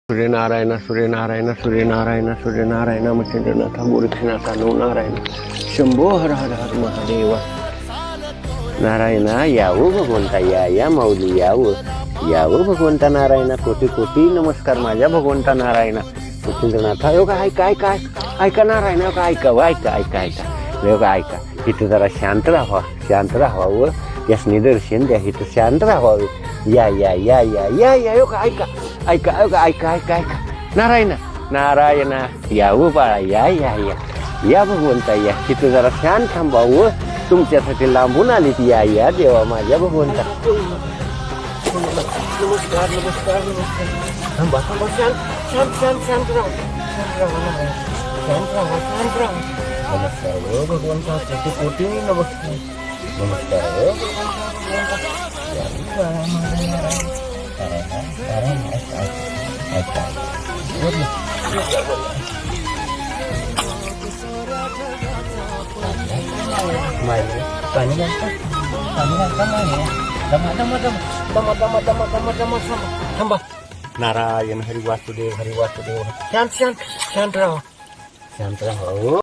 Suryanarayan Suryanarayan Suryanarayan Suryanarayan Machhindranath Gorakhnath no Narayan Shambho हर हर हर महादेव नारायणा यावं भगवंता या माऊली यावं भगवंता नारायणा कोटी कोटी नमस्कार माझ्या भगवंता नारायणा मच्छिंद्रनाथ योगा ऐका नारायण योगा ऐका योगा ऐका इथं जरा शांत राहावा व यासनी दर्शन द्या इथं शांत राहावे या योगा ऐका नारायण यावं बाळा या भगवंता या तिथं जरा शांत थांबावं तुमच्यासाठी लांबून आली ती या देवा माझ्या भगवंता नमस्कार थांबा शांत राहा नमस्कार हो भगवंता कोटी कोटी नमस्कार हो थांबा नारायण हरी वासुदेव शांत राहा